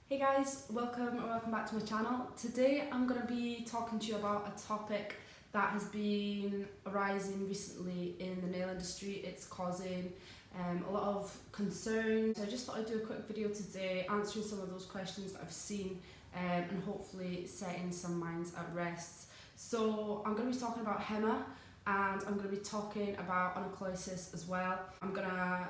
Hey guys, welcome back to my channel. Today I'm going to be talking to you about a topic that has been arising recently in the nail industry. It's causing a lot of concern. So I just thought I'd do a quick video today answering some of those questions that I've seen and hopefully setting some minds at rest. So I'm going to be talking about HEMA and I'm going to be talking about onycholysis as well. I'm going to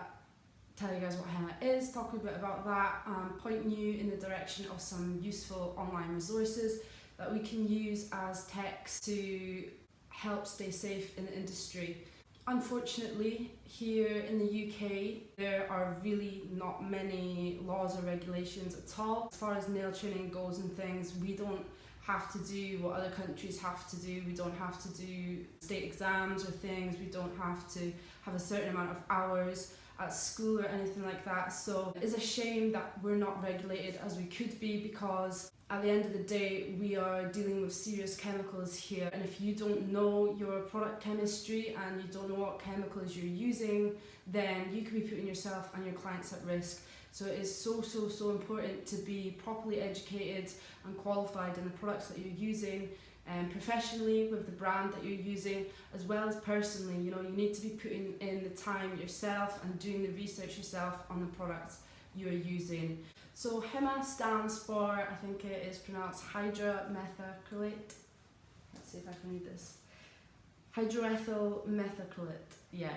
tell you guys what HEMA is, talk a bit about that, point you in the direction of some useful online resources that we can use as techs to help stay safe in the industry. Unfortunately, here in the UK, there are really not many laws or regulations at all. As far as nail training goes and things, we don't have to do what other countries have to do. We don't have to do state exams or things. We don't have to have a certain amount of hours at school or anything like that. So it's a shame that we're not regulated as we could be, because at the end of the day we are dealing with serious chemicals here, and if you don't know your product chemistry and you don't know what chemicals you're using, then you could be putting yourself and your clients at risk. So it is so important to be properly educated and qualified in the products that you're using, and professionally with the brand that you're using, as well as personally. You know, you need to be putting in the time yourself and doing the research yourself on the products you're using. So HEMA stands for, I think it is pronounced hydromethacrylate. Let's see if I can read this. Hydroxyethylmethacrylate, yeah.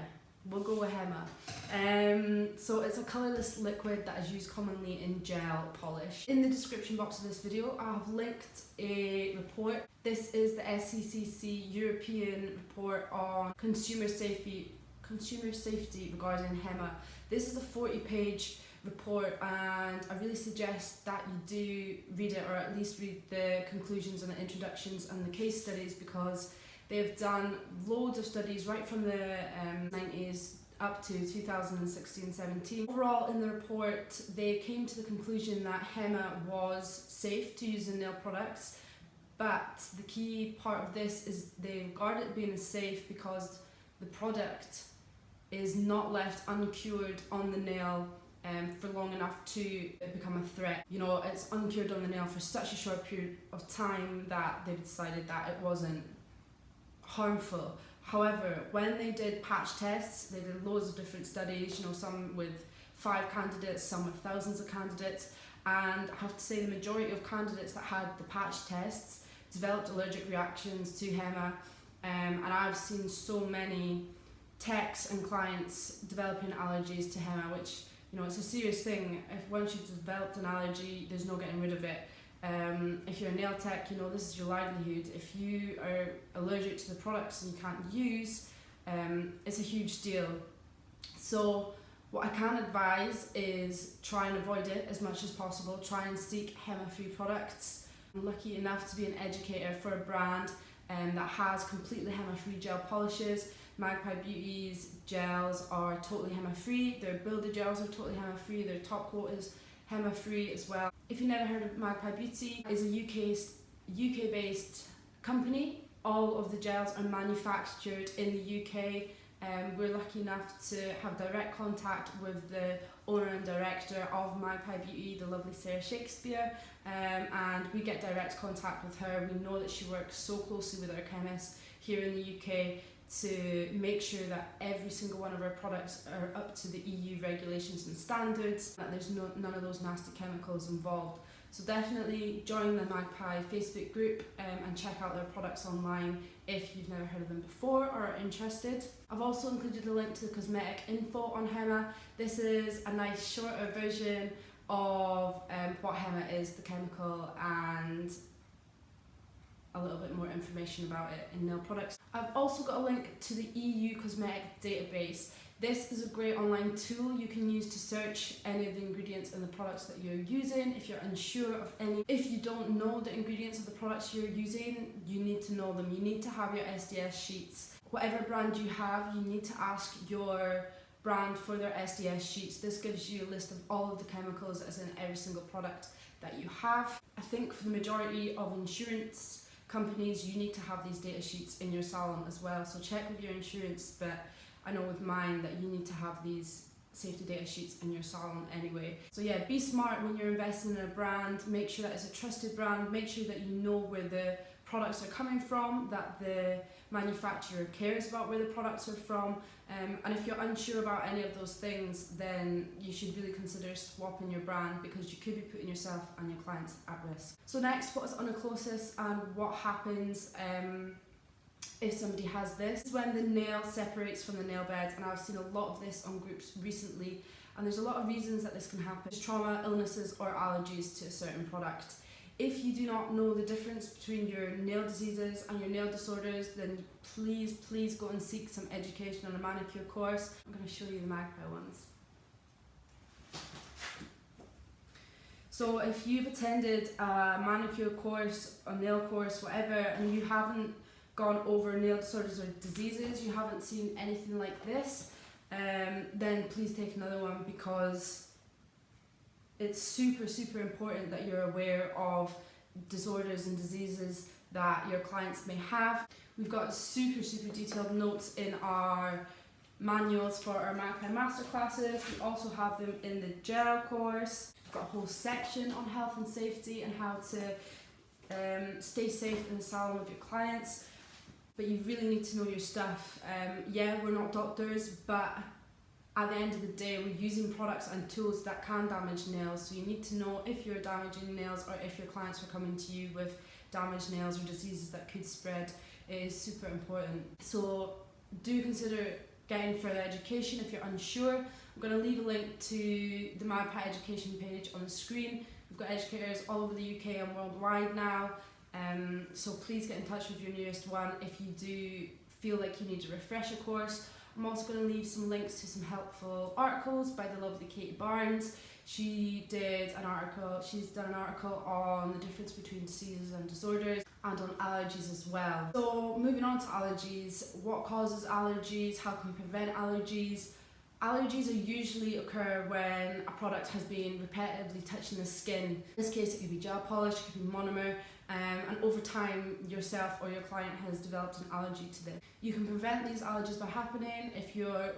We'll go with HEMA. So it's a colourless liquid that is used commonly in gel polish. In the description box of this video, I have linked a report. This is the SCCC European report on consumer safety regarding HEMA. This is a 40-page report, and I really suggest that you do read it, or at least read the conclusions and the introductions and the case studies, because they've done loads of studies right from the 90s up to 2016-17. Overall, in the report, they came to the conclusion that HEMA was safe to use in nail products, but the key part of this is they regard it being safe because the product is not left uncured on the nail for long enough to become a threat. You know, it's uncured on the nail for such a short period of time that they've decided that it wasn't harmful. However, when they did patch tests, they did loads of different studies, you know, some with 5 candidates, some with thousands of candidates, and I have to say the majority of candidates that had the patch tests developed allergic reactions to HEMA, and I've seen so many techs and clients developing allergies to HEMA, which, you know, it's a serious thing. If once you've developed an allergy, there's no getting rid of it. If you're a nail tech, you know, this is your livelihood. If you are allergic to the products and you can't use, it's a huge deal. So what I can advise is try and avoid it as much as possible. Try and seek HEMA-free products. I'm lucky enough to be an educator for a brand that has completely HEMA-free gel polishes. Magpie Beauty's gels are totally HEMA-free. Their builder gels are totally HEMA-free. Their top coat is HEMA-free as well. If you've never heard of Magpie Beauty, it's a UK-based company. All of the gels are manufactured in the UK. We're lucky enough to have direct contact with the owner and director of Magpie Beauty, the lovely 𝗶𝗹𝗲𝗃, and we get direct contact with her. We know that she works so closely with our chemists here in the UK to make sure that every single one of our products are up to the EU regulations and standards, that there's none of those nasty chemicals involved. So definitely join the Magpie Facebook group and check out their products online if you've never heard of them before or are interested. I've also included a link to the cosmetic info on HEMA. This is a nice shorter version of what HEMA is, the chemical, and a little bit more information about it in nail products. I've also got a link to the EU cosmetic database. This is a great online tool you can use to search any of the ingredients in the products that you're using if you're unsure of any. If you don't know the ingredients of the products you're using, you need to know them. You need to have your SDS sheets. Whatever brand you have, you need to ask your brand for their SDS sheets. This gives you a list of all of the chemicals as in every single product that you have. I think for the majority of insurance companies, you need to have these data sheets in your salon as well, so check with your insurance, but I know with mine that you need to have these safety data sheets in your salon anyway. So yeah, be smart when you're investing in a brand. Make sure that it's a trusted brand. Make sure that you know where the products are coming from, that the manufacturer cares about where the products are from, and if you're unsure about any of those things, then you should really consider swapping your brand, because you could be putting yourself and your clients at risk. So next, what is onycholysis and what happens if somebody has this? This is when the nail separates from the nail bed, and I've seen a lot of this on groups recently, and there's a lot of reasons that this can happen. There's trauma, illnesses or allergies to a certain product. If you do not know the difference between your nail diseases and your nail disorders, then please go and seek some education on a manicure course. I'm going to show you the Magpie ones. So if you've attended a manicure course, a nail course, whatever, and you haven't gone over nail disorders or diseases, you haven't seen anything like this, then please take another one, because it's super important that you're aware of disorders and diseases that your clients may have. We've got super detailed notes in our manuals for our Magpie masterclasses. We also have them in the gel course. We've got a whole section on health and safety and how to stay safe in the salon with your clients. But you really need to know your stuff. Yeah, we're not doctors, but at the end of the day, we're using products and tools that can damage nails, so you need to know if you're damaging nails or if your clients are coming to you with damaged nails or diseases that could spread. It is super important. So do consider getting further education if you're unsure. I'm going to leave a link to the Magpie education page on the screen. We've got educators all over the UK and worldwide now, so please get in touch with your nearest one if you do feel like you need a refresher course. I'm also going to leave some links to some helpful articles by the lovely 𝗿𝗵𝗃𝗃. She's done an article on the difference between diseases and disorders, and on allergies as well. So moving on to allergies, what causes allergies, how can we prevent allergies? Allergies usually occur when a product has been repetitively touching the skin. In this case, it could be gel polish, it could be monomer, and over time yourself or your client has developed an allergy to this. You can prevent these allergies by happening if you're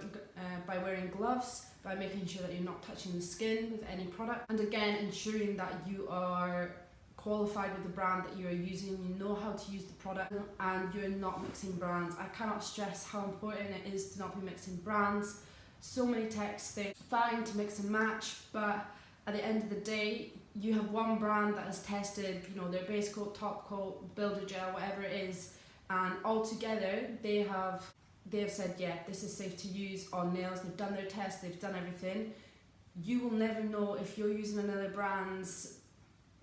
by wearing gloves, by making sure that you're not touching the skin with any product, and again ensuring that you are qualified with the brand that you are using, you know how to use the product, and you're not mixing brands. I cannot stress how important it is to not be mixing brands. So many texts think fine to mix and match, but at the end of the day, you have one brand that has tested, you know, their base coat, top coat, builder gel, whatever it is, and all together they have said, yeah, this is safe to use on nails. They've done their tests, they've done everything. You will never know if you're using another brand's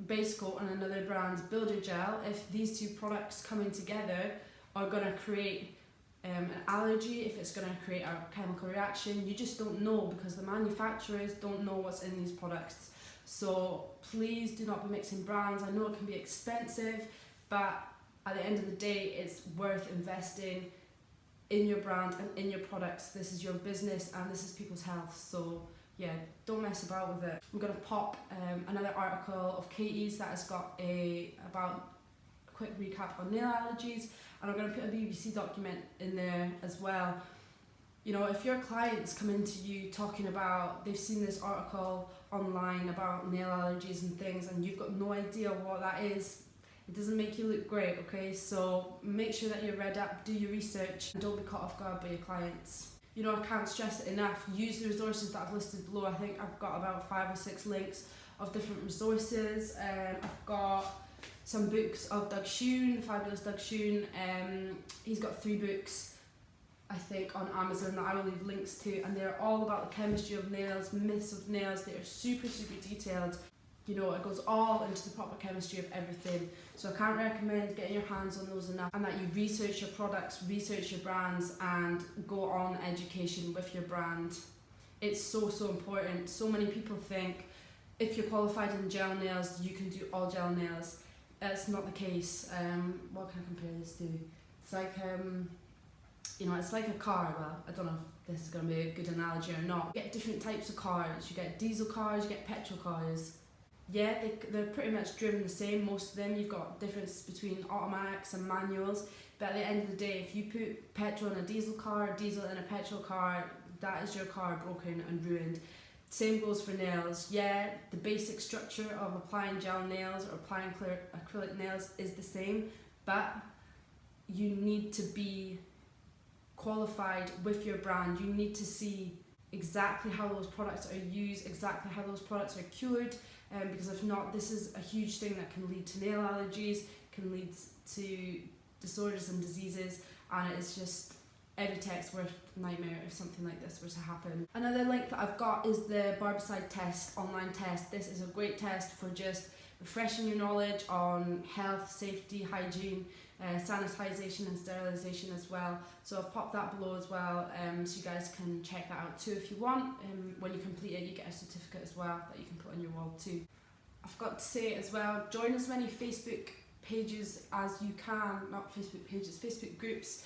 base coat and another brand's builder gel, if these two products coming together are going to create an allergy, if it's going to create a chemical reaction. You just don't know, because the manufacturers don't know what's in these products. So please do not be mixing brands. I know it can be expensive, but at the end of the day, it's worth investing in your brand and in your products. This is your business and this is people's health. So yeah, don't mess about with it. I'm going to pop another article of Katie's that has got about a quick recap on nail allergies, and I'm going to put a BBC document in there as well. You know, if your clients come into you talking about, they've seen this article online about nail allergies and things, and you've got no idea what that is, it doesn't make you look great, okay? So make sure that you're read up, do your research, and don't be caught off guard by your clients. You know, I can't stress it enough. Use the resources that I've listed below. I think I've got about 5 or 6 links of different resources. I've got some books of 𝗿𝗿𝗃𝗃𝗃, the fabulous 𝗿𝗿𝗃𝗃. He's got 3 books, I think, on Amazon that I will leave links to, and they're all about the chemistry of nails, myths of nails. They are super detailed. You know, it goes all into the proper chemistry of everything. So I can't recommend getting your hands on those enough, and that you research your products, research your brands, and go on education with your brand. It's so important. So many people think if you're qualified in gel nails, you can do all gel nails. That's not the case. What can I compare this to? It's like, you know, it's like a car. Well, I don't know if this is going to be a good analogy or not. You get different types of cars. You get diesel cars, you get petrol cars. Yeah, they're pretty much driven the same, most of them. You've got difference between automatics and manuals, but at the end of the day, if you put petrol in a diesel car, diesel in a petrol car, that is your car broken and ruined. Same goes for nails. Yeah, the basic structure of applying gel nails or applying acrylic nails is the same, but you need to be qualified with your brand. You need to see exactly how those products are used, exactly how those products are cured, because if not, this is a huge thing that can lead to nail allergies, can lead to disorders and diseases, and it's just every tech's worst nightmare if something like this were to happen. Another link that I've got is the 𝗿𝗶𝗃𝗃 test, online test. This is a great test for just refreshing your knowledge on health, safety, hygiene, sanitisation and sterilisation as well. So I've popped that below as well, so you guys can check that out too if you want. When you complete it, you get a certificate as well that you can put on your wall too. I forgot to say as well, join as many Facebook pages as you can, not Facebook pages, Facebook groups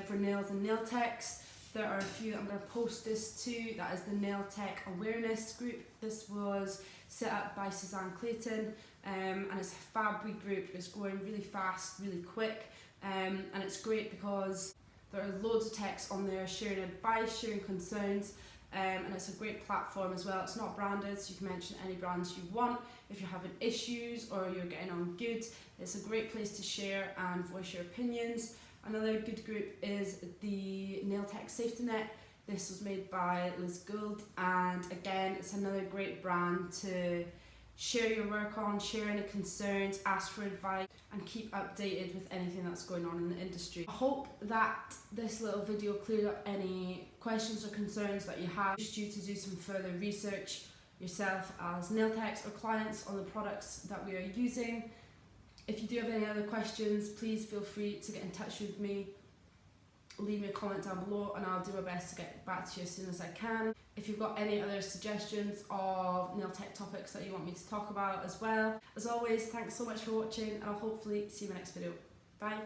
for nails and nail techs. There are a few that I'm going to post this to. That is the Nail Tech Awareness group. This was set up by Suzanne Clayton, and it's a fab wee group. It's growing really fast, really quick, and it's great because there are loads of techs on there sharing advice, sharing concerns, and it's a great platform as well. It's not branded, so you can mention any brands you want. If you're having issues or you're getting on good, it's a great place to share and voice your opinions. Another good group is the Nail Tech Safety Net. This was made by Liz Gould, and again, it's another great brand to share your work on, share any concerns, ask for advice, and keep updated with anything that's going on in the industry. I hope that this little video cleared up any questions or concerns that you have. Just you to do some further research yourself as nail techs or clients on the products that we are using. If you do have any other questions, please feel free to get in touch with me. Leave me a comment down below and I'll do my best to get back to you as soon as I can. If you've got any other suggestions of nail tech topics that you want me to talk about as well. As always, thanks so much for watching, and I'll hopefully see you in my next video. Bye!